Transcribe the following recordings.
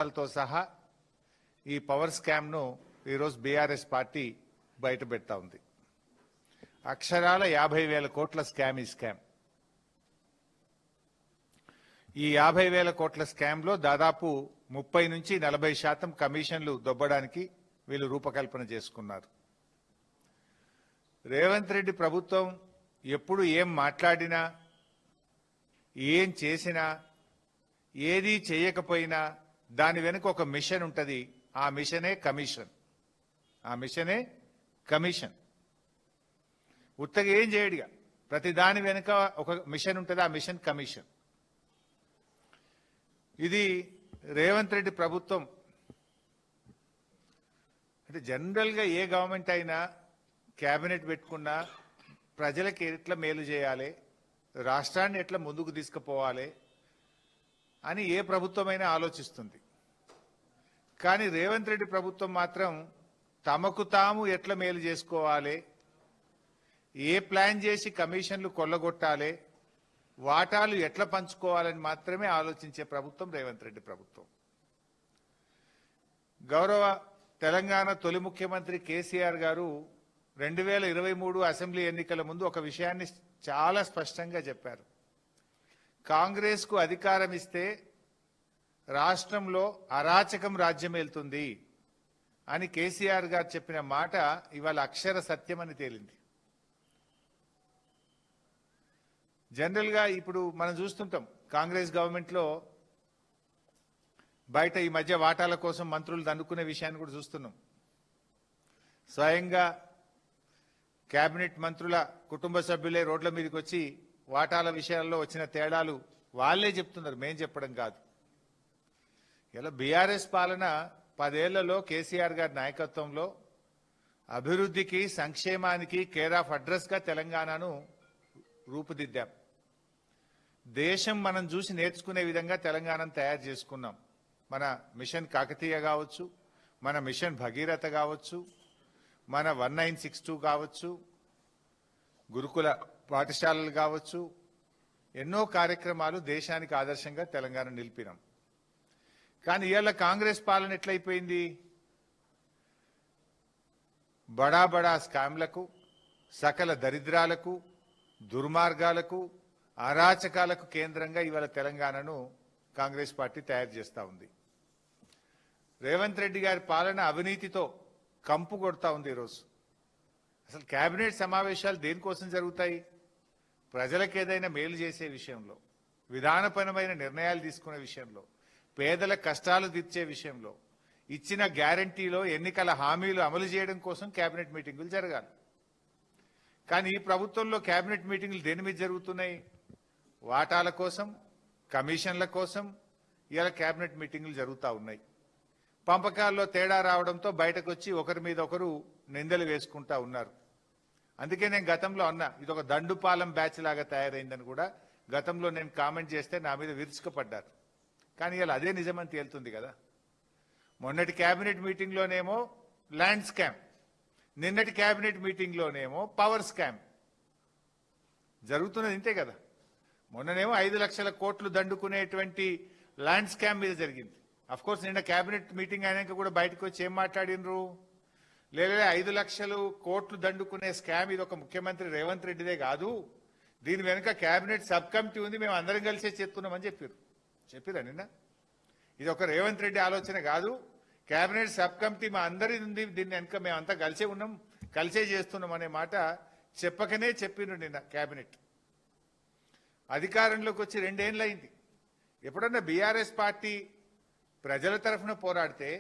తో సహా ఈ పవర్ స్కామ్ ను ఈరోజు బీఆర్ఎస్ పార్టీ బయట పెడతా ఉంది. అక్షరాల 50,000 కోట్ల స్కామ్ ఈ స్కామ్. ఈ 50,000 కోట్ల స్కామ్ లో దాదాపు 30 నుంచి 40% కమిషన్లు దొబ్బడానికి వీళ్ళు రూపకల్పన చేసుకున్నారు. రేవంత్ రెడ్డి ప్రభుత్వం ఎప్పుడు ఏం మాట్లాడినా, ఏం చేసినా, ఏది చేయకపోయినా దాని వెనుక ఒక మిషన్ ఉంటుంది. ఆ మిషనే కమిషన్. ఆ మిషనే కమిషన్. ఉత్తగా ఏం చేయడిగా, ప్రతి దాని వెనుక ఒక మిషన్ ఉంటుంది. ఆ మిషన్ కమిషన్. ఇది రేవంత్ రెడ్డి ప్రభుత్వం అంటే జనరల్గా ఏ గవర్నమెంట్ అయినా క్యాబినెట్ పెట్టుకున్నా ప్రజలకు ఎట్లా మేలు చేయాలి, రాష్ట్రాన్ని ఎట్లా ముందుకు తీసుకుపోవాలి అని ఏ ప్రభుత్వమైనా ఆలోచిస్తుంది. కానీ రేవంత్ రెడ్డి ప్రభుత్వం మాత్రం తమకు తాము ఎట్లా మేలు చేసుకోవాలి, ఏ ప్లాన్ చేసి కమిషన్లు కొల్లగొట్టాలి, వాటాలు ఎట్లా పంచుకోవాలని మాత్రమే ఆలోచించే ప్రభుత్వం రేవంత్ రెడ్డి ప్రభుత్వం. గౌరవ తెలంగాణ తొలి ముఖ్యమంత్రి కేసీఆర్ గారు 2023 అసెంబ్లీ ఎన్నికల ముందు ఒక విషయాన్ని చాలా స్పష్టంగా చెప్పారు. కాంగ్రెస్ కు అధికారం ఇస్తే రాష్ట్రంలో అరాచకం రాజ్యం వెళ్తుంది అని కేసీఆర్ గారు చెప్పిన మాట ఇవాళ అక్షర సత్యమని తేలింది. జనరల్ గా ఇప్పుడు మనం చూస్తుంటాం కాంగ్రెస్ గవర్నమెంట్ లో బయట ఈ మధ్య వాటాల కోసం మంత్రులు దండుకునే విషయాన్ని కూడా చూస్తున్నాం. స్వయంగా కేబినెట్ మంత్రుల కుటుంబ సభ్యులే రోడ్ల మీదకి వచ్చి వాటాల విషయాల్లో వచ్చిన తేడాలు వాళ్లే చెప్తున్నారు, మేం చెప్పడం కాదు. ఇలా బీఆర్ఎస్ పాలన 10 ఏళ్లలో కేసీఆర్ గారి నాయకత్వంలో అభివృద్ధికి, సంక్షేమానికి కేర్ ఆఫ్ అడ్రస్ గా తెలంగాణను రూపుదిద్దాం. దేశం మనం చూసి నేర్చుకునే విధంగా తెలంగాణను తయారు చేసుకున్నాం. మన మిషన్ కాకతీయ కావచ్చు, మన మిషన్ భగీరథ కావచ్చు, మన 1962 కావచ్చు, గురుకుల పాఠశాలలు కావచ్చు, ఎన్నో కార్యక్రమాలు దేశానికి ఆదర్శంగా తెలంగాణ నిలిపినాం. కానీ ఇవాళ కాంగ్రెస్ పాలన ఎట్లయిపోయింది? బడా బడా స్కామ్లకు, సకల దరిద్రాలకు, దుర్మార్గాలకు, అరాచకాలకు కేంద్రంగా ఇవాళ తెలంగాణను కాంగ్రెస్ పార్టీ తయారు చేస్తూ ఉంది. రేవంత్ రెడ్డి గారి పాలన అవినీతితో కంపు కొడతా ఉంది. ఈరోజు అసలు కేబినెట్ సమావేశాలు దేనికోసం జరుగుతాయి? ప్రజలకు ఏదైనా మేలు చేసే విషయంలో, విధానపరమైన నిర్ణయాలు తీసుకునే విషయంలో, పేదల కష్టాలు తీర్చే విషయంలో, ఇచ్చిన గ్యారంటీలో ఎన్నికల హామీలు అమలు చేయడం కోసం కేబినెట్ మీటింగులు జరగాలి. కానీ ఈ ప్రభుత్వంలో కేబినెట్ మీటింగులు దేని మీద జరుగుతున్నాయి? వాటాల కోసం, కమిషన్ల కోసం ఇలా కేబినెట్ మీటింగులు జరుగుతూ ఉన్నాయి. పంపకాల్లో తేడా రావడంతో బయటకు వచ్చి ఒకరి మీద ఒకరు నిందలు వేసుకుంటా ఉన్నారు. అందుకే నేను గతంలో అన్నా, ఇది ఒక దండుపాలెం బ్యాచ్ లాగా తయారైందని కూడా గతంలో నేను కామెంట్ చేస్తే నా మీద విరుచుకుపడ్డారు. కానీ ఇలా అదే నిజమని తేలుతుంది కదా. మొన్నటి కేబినెట్ మీటింగ్లోనేమో ల్యాండ్ స్కామ్, నిన్నటి కేబినెట్ మీటింగ్లోనేమో పవర్ స్కామ్ జరుగుతున్నది. ఇంతే కదా. మొన్ననేమో 5 లక్షల కోట్లు దండుకునేటువంటి ల్యాండ్ స్కామ్ మీద జరిగింది. అఫ్ కోర్స్ నిన్న కేబినెట్ మీటింగ్ అయినాక కూడా బయటకు వచ్చి ఏం మాట్లాడినరు? లేదా 5 లక్షలు కోట్లు దండుకునే స్కామ్ ఇది ఒక ముఖ్యమంత్రి రేవంత్ రెడ్డిదే కాదు, దీని వెనుక కేబినెట్ సబ్ కమిటీ ఉంది, మేము అందరం కలిసే చేస్తున్నామని చెప్పారా నిన్న? ఇది ఒక రేవంత్ రెడ్డి ఆలోచన కాదు, కేబినెట్ సబ్ కమిటీ మా అందరి ఉంది, దీన్ని వెనుక మేమంతా కలిసే ఉన్నాం, కలిసే చేస్తున్నాం అనే మాట చెప్పకనే చెప్పిండ్రు నిన్న కేబినెట్. అధికారంలోకి వచ్చి 2 ఏళ్ళు అయింది. ఎప్పుడన్నా బీఆర్ఎస్ పార్టీ ప్రజల తరఫున పోరాడితే,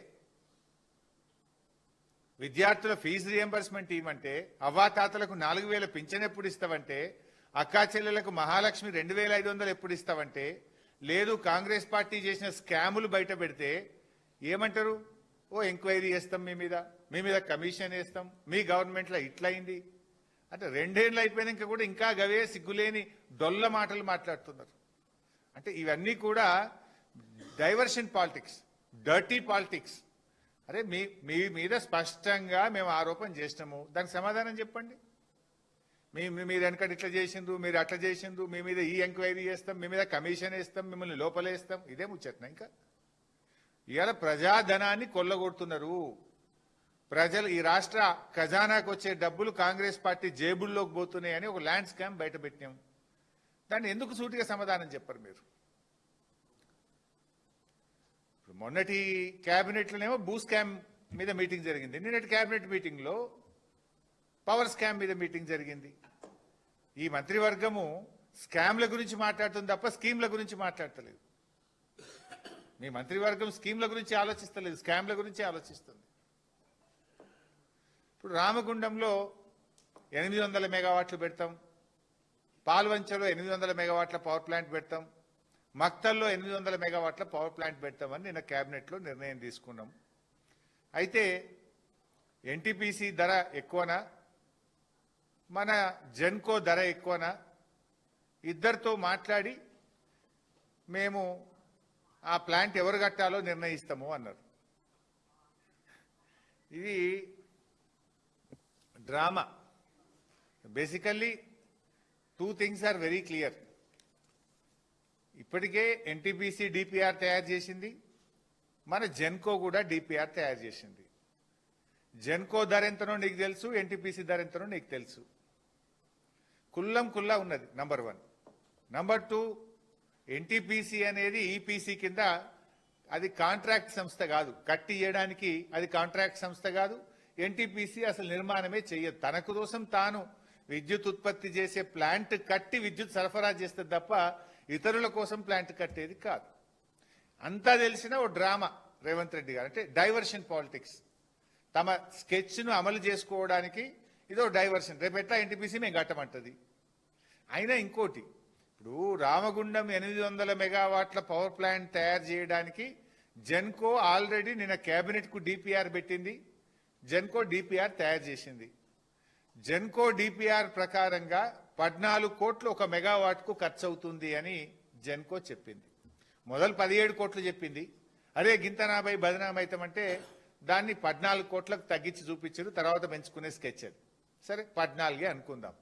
విద్యార్థుల ఫీజు రియంబర్స్మెంట్ ఇవ్వమంటే, అవ్వాతాతలకు 4,000 పింఛన్ ఎప్పుడు ఇస్తావంటే, అక్కా చెల్లెలకు మహాలక్ష్మి 2,500 ఎప్పుడు ఇస్తావంటే, లేదు కాంగ్రెస్ పార్టీ చేసిన స్కాములు బయట పెడితే ఏమంటారు? ఓ ఎంక్వైరీ చేస్తాం, మీ మీద కమిషన్ వేస్తాం, మీ గవర్నమెంట్లో ఇట్లయింది అంటే 2 ఏళ్ళు అయిపోయినాక కూడా ఇంకా గవే సిగ్గులేని డొల్ల మాటలు మాట్లాడుతున్నారు. అంటే ఇవన్నీ కూడా డైవర్షన్ పాలిటిక్స్, డర్టీ పాలిటిక్స్. అరే మీ మీద స్పష్టంగా మేము ఆరోపణ చేసినాము, దానికి సమాధానం చెప్పండి. మీరు వెనకటి ఇట్లా చేసిండ్రు, మీరు అట్లా చేసిండ్రు, మీ మీద ఈ ఎంక్వైరీ చేస్తాం, మీ మీద కమిషన్ వేస్తాం, మిమ్మల్ని లోపలేస్తాం, ఇదే ముచ్చట్నా? ఇంకా ఇవాళ ప్రజాధనాన్ని కొల్లగొడుతున్నారు. ప్రజలు ఈ రాష్ట్ర ఖజానాకు వచ్చే డబ్బులు కాంగ్రెస్ పార్టీ జేబుల్లోకి పోతున్నాయని ఒక ల్యాండ్ స్కామ్ బయట పెట్టాం. దాన్ని ఎందుకు సూటిగా సమాధానం చెప్పరు మీరు? మొన్నటి క్యాబినెట్లోనేమో భూ స్కామ్ మీద మీటింగ్ జరిగింది. నిన్నటి క్యాబినెట్ మీటింగ్ లో పవర్ స్కామ్ మీద మీటింగ్ జరిగింది. ఈ మంత్రివర్గము స్కామ్ల గురించి మాట్లాడుతుంది తప్ప స్కీమ్ల గురించి మాట్లాడతలేదు. మీ మంత్రివర్గం స్కీమ్ల గురించి ఆలోచిస్తలేదు, స్కామ్ల గురించి ఆలోచిస్తుంది. ఇప్పుడు రామగుండంలో 800 మెగావాట్లు పెడతాం, పాల్వంచలో 800 మెగావాట్ల పవర్ ప్లాంట్ పెడతాం, మక్తల్లో 800 మెగావాట్ల పవర్ ప్లాంట్ పెడతామని నిన్న క్యాబినెట్లో నిర్ణయం తీసుకున్నాం. అయితే ఎన్టీపీసీ ధర ఎక్కువనా, మన జెన్కో ధర ఎక్కువనా, ఇద్దరితో మాట్లాడి మేము ఆ ప్లాంట్ ఎవరు కట్టాలో నిర్ణయిస్తాము అన్నారు. ఇది drama. Basically 2 things are very clear. ఇప్పటికే ఎన్టీపీసీ డిపిఆర్ తయారు చేసింది, మన జెన్కో కూడా డిపిఆర్ తయారు చేసింది. జెన్కో ధర ఎంతనో నీకు తెలుసు, ఎన్టీపీసీ ధర ఎంతనో నీకు తెలుసు. కుల్లం కుల్లా ఉన్నది. నంబర్ 1. నంబర్ 2, ఎన్టీపీసీ అనేది ఈపీసీ కింద, అది కాంట్రాక్ట్ సంస్థ కాదు, కట్టి ఇవ్వడానికి అది కాంట్రాక్ట్ సంస్థ కాదు. ఎన్టీపీసీ అసలు నిర్మాణమే చెయ్యదు. తనకు కోసం తాను విద్యుత్ ఉత్పత్తి చేసే ప్లాంట్ కట్టి విద్యుత్ సరఫరా చేస్తుంది తప్ప ఇతరుల కోసం ప్లాంట్ కట్టేది కాదు. అంతా తెలిసిన ఓ డ్రామా రేవంత్ రెడ్డి గారు, అంటే డైవర్షన్ పాలిటిక్స్. తమ స్కెచ్ను అమలు చేసుకోవడానికి ఇదో డైవర్షన్. రేపు ఎట్లా ఎన్టీపీసీ మేము కట్టమంటది. అయినా ఇంకోటి, ఇప్పుడు రామగుండం 800 మెగావాట్ల పవర్ ప్లాంట్ తయారు చేయడానికి జెన్కో ఆల్రెడీ నిన్న కేబినెట్ కు డిపిఆర్ పెట్టింది. జెన్కో డిపిఆర్ తయారు చేసింది. జెన్కో డిపిఆర్ ప్రకారంగా 14 కోట్లు 1 మెగావాట్ కు ఖర్చు అవుతుంది అని జెన్కో చెప్పింది. మొదలు 17 కోట్లు చెప్పింది. అరే గింత నాభై బదనామైతామంటే దాన్ని 14 కోట్లకు తగ్గించి చూపించారు. తర్వాత పెంచుకునే స్కెచ్ అది. సరే 14 అనుకుందాం.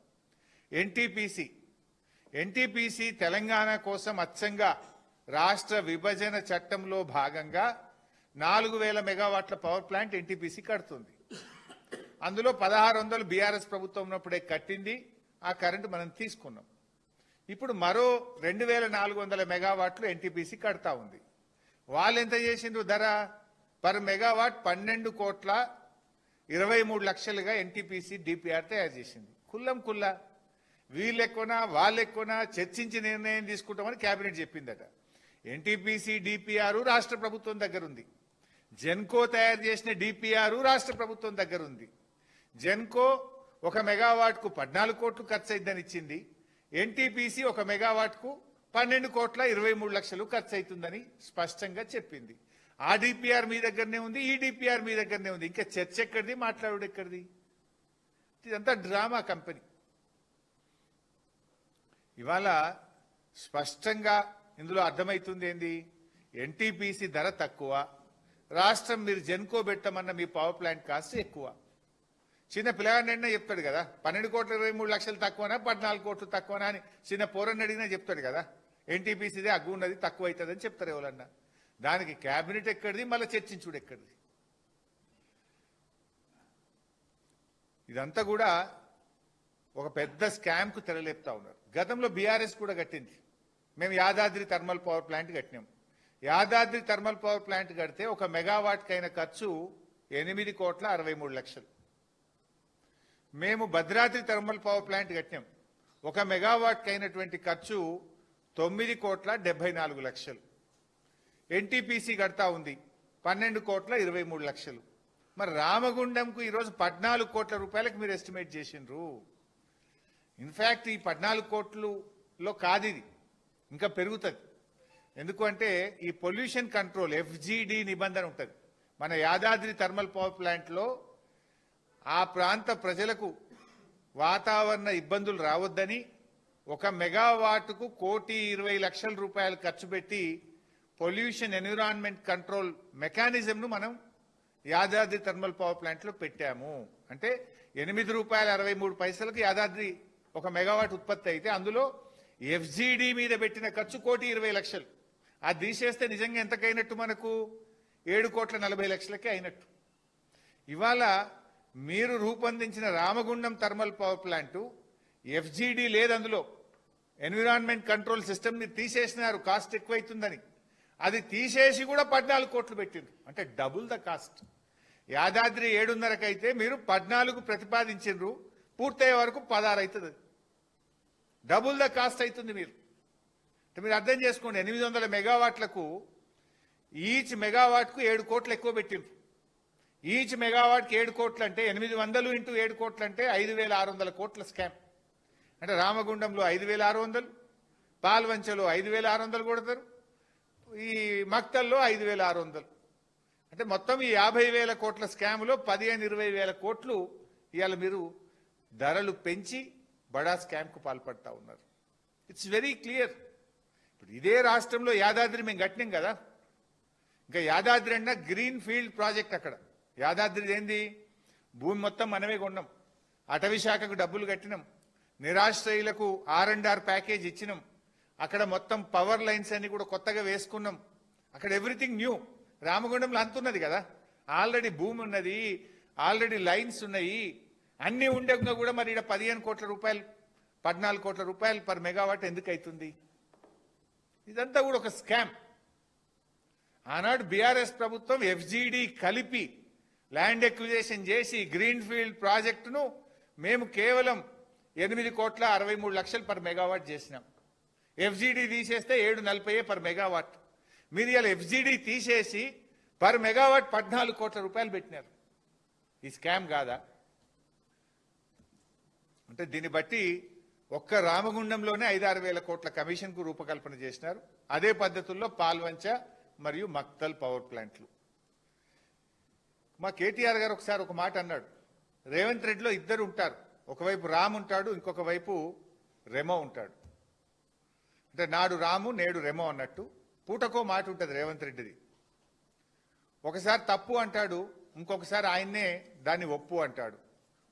ఎన్టీపీసీ తెలంగాణ కోసం అచ్చంగా రాష్ట్ర విభజన చట్టంలో భాగంగా 4000 మెగావాట్ల పవర్ ప్లాంట్ ఎన్టీపీసీ కడుతుంది. అందులో 1600 బీఆర్ఎస్ ప్రభుత్వం ఉన్నప్పుడే కట్టింది. ఆ కరెంటు మనం తీసుకున్నాం. ఇప్పుడు మరో 2400 మెగావాట్లు ఎన్టీపీసీ కడతా ఉంది. వాళ్ళు ఎంత చేసిండ్రు ధర? పర్ మెగావాట్ 12 కోట్ల 23 లక్షలుగా ఎన్టీపీసీ డిపిఆర్ తయారు చేసింది. కుల్లం కుల్లా వీళ్ళు ఎక్కువనా వాళ్ళు ఎక్కువనా చర్చించి నిర్ణయం తీసుకుంటామని కేబినెట్ చెప్పిందట. ఎన్టీపీసీ డిపిఆర్ రాష్ట్ర ప్రభుత్వం దగ్గర ఉంది. జెన్కో తయారు చేసిన డిపిఆర్ రాష్ట్ర ప్రభుత్వం దగ్గర ఉంది. జెన్కో 1 మెగావాట్ కు 14 కోట్లు ఖర్చు అయిద్దని ఇచ్చింది. ఎన్టీపీసీ 1 మెగావాట్ కు 12 కోట్ల 23 లక్షలు ఖర్చు అవుతుందని స్పష్టంగా చెప్పింది. ఆ డిపిఆర్ మీ దగ్గరనే ఉంది, ఈ డిపిఆర్ మీ దగ్గరనే ఉంది. ఇంకా చర్చ ఎక్కడిది, మాట్లాడు ఎక్కడిది? ఇదంతా డ్రామా కంపెనీ. ఇవాళ స్పష్టంగా ఇందులో అర్థమవుతుంది ఏంది? ఎన్టీపీసీ ధర తక్కువ, రాష్ట్రం మీరు జెన్కో పెట్టమన్న మీ పవర్ ప్లాంట్ కాస్ట్ ఎక్కువ. చిన్న పిల్లగాడినైనా చెప్తాడు కదా, 12 కోట్ల 23 లక్షలు తక్కువనా 14 కోట్లు తక్కువనా అని చిన్న పోరన్ని అడిగినా చెప్తాడు కదా. ఎన్టీపీసీదే అగ్గు ఉన్నది, తక్కువ అవుతుంది అని చెప్తారు ఎవరన్నా. దానికి కేబినెట్ ఎక్కడిది, మళ్ళీ చర్చించుడు ఎక్కడిది? ఇదంతా కూడా ఒక పెద్ద స్కామ్ కు తెరలేపుతా ఉన్నారు. గతంలో బీఆర్ఎస్ కూడా కట్టింది. మేము యాదాద్రి థర్మల్ పవర్ ప్లాంట్ కట్టినాం. యాదాద్రి థర్మల్ పవర్ ప్లాంట్ కడితే 1 మెగావాట్ కైన ఖర్చు 8 కోట్ల 63 లక్షలు. మేము భద్రాద్రి థర్మల్ పవర్ ప్లాంట్ కట్టినాం. 1 మెగావాట్ కైనటువంటి ఖర్చు 9 కోట్ల 74 లక్షలు. ఎన్టీపీసీ కడతా ఉంది 12 కోట్ల 23 లక్షలు. మరి రామగుండంకు ఈరోజు 14 కోట్ల రూపాయలకు మీరు ఎస్టిమేట్ చేసిండ్రు. ఇన్ఫ్యాక్ట్ ఈ 14 కోట్లలో కాదు, ఇది ఇంకా పెరుగుతుంది. ఎందుకంటే ఈ పొల్యూషన్ కంట్రోల్ FGD నిబంధన ఉంటుంది. మన యాదాద్రి థర్మల్ పవర్ ప్లాంట్లో ఆ ప్రాంత ప్రజలకు వాతావరణ ఇబ్బందులు రావద్దని 1 మెగావాట్కు 1,20,00,000 రూపాయలు ఖర్చు పెట్టి పొల్యూషన్ ఎన్విరాన్మెంట్ కంట్రోల్ మెకానిజంను మనం యాదాద్రి థర్మల్ పవర్ ప్లాంట్లో పెట్టాము. అంటే ₹8.63 యాదాద్రి 1 మెగావాట్ ఉత్పత్తి అయితే అందులో FGD మీద పెట్టిన ఖర్చు 1,20,00,000. అది తీసేస్తే నిజంగా ఎంతకైనట్టు మనకు 7,40,00,000కే అయినట్టు. ఇవాళ మీరు రూపొందించిన రామగుండం థర్మల్ పవర్ ప్లాంటు ఎఫ్జీడీ లేదు, అందులో ఎన్విరాన్మెంట్ కంట్రోల్ సిస్టమ్ ని తీసేసినారు కాస్ట్ ఎక్కువైతుందని. అది తీసేసి కూడా 14 కోట్లు పెట్టిండ్రు, అంటే డబుల్ ద కాస్ట్. యాదాద్రి 7.5 అయితే మీరు 14 ప్రతిపాదించిండ్రు, పూర్తయ్యే వరకు 16 అవుతుంది. డబుల్ ద కాస్ట్ అవుతుంది. మీరు అర్థం చేసుకోండి, 800 మెగావాట్లకు ఈచ్ మెగావాట్కు 7 కోట్లు ఎక్కువ పెట్టిండ్రు. ఈచ్ మెగావాట్కి 7 కోట్లు అంటే 800 ఇంటూ 7 కోట్లు అంటే 5,600 కోట్ల స్కామ్. అంటే రామగుండంలో 5,600, పాల్వంచలో 5,600 కొడతారు, ఈ మక్తల్లో 5,600. అంటే మొత్తం ఈ 50,000 కోట్ల స్కామ్లో 15-20,000 కోట్లు ఇవాళ మీరు ధరలు పెంచి బడా స్కామ్కు పాల్పడతా ఉన్నారు. It's very clear. ఇప్పుడు ఇదే రాష్ట్రంలో యాదాద్రి మేము కట్టినాం కదా, ఇంకా యాదాద్రి అన్న గ్రీన్ ఫీల్డ్ ప్రాజెక్ట్. అక్కడ యాదాద్రి ఏంది, భూమి మొత్తం మనమే కొన్నాం, అటవీ శాఖకు డబ్బులు కట్టినాం, నిరాశ్రయులకు R&R ప్యాకేజ్ ఇచ్చినాం, అక్కడ మొత్తం పవర్ లైన్స్ అన్ని కూడా కొత్తగా వేసుకున్నాం. అక్కడ ఎవ్రీథింగ్ న్యూ. రామగుండంలో అంతున్నది కదా, ఆల్రెడీ భూమి ఉన్నది, ఆల్రెడీ లైన్స్ ఉన్నాయి, అన్ని ఉండగా కూడా మరి ఇక్కడ 15 కోట్ల రూపాయలు 14 కోట్ల రూపాయలు పర్ మెగావాట్ ఎందుకు అవుతుంది? ఇదంతా కూడా ఒక స్కామ్. ఆనాడు బీఆర్ఎస్ ప్రభుత్వం ఎఫ్జీడీ కలిపి ల్యాండ్ ఎక్విజేషన్ చేసి గ్రీన్ ఫీల్డ్ ప్రాజెక్టును మేము కేవలం 8,63,00,000 పర్ మెగావాట్ చేసినాం. ఎఫ్జీడీ తీసేస్తే 7,40 పర్ మెగావాట్. మీరు ఇలా ఎఫ్జీడీ తీసేసి పర్ మెగావాట్ 14 కోట్ల రూపాయలు పెట్టినారు. ఈ స్కామ్ కాదా? అంటే దీన్ని బట్టి ఒక్క రామగుండంలోనే 5-6 వేల కోట్ల కమిషన్కు రూపకల్పన చేసినారు. అదే పద్ధతుల్లో పాల్వంచ మరియు మక్తల్ పవర్ ప్లాంట్లు. మా కేటీఆర్ గారు ఒకసారి ఒక మాట అన్నాడు, రేవంత్ రెడ్డిలో ఇద్దరు ఉంటారు, ఒకవైపు రామ్ ఉంటాడు, ఇంకొక వైపు రెమో ఉంటాడు. అంటే నాడు రాము నేడు రెమో అన్నట్టు పూటకో మాట ఉంటుంది రేవంత్ రెడ్డిది. ఒకసారి తప్పు అంటాడు, ఇంకొకసారి ఆయన్నే దాన్ని ఒప్పు అంటాడు.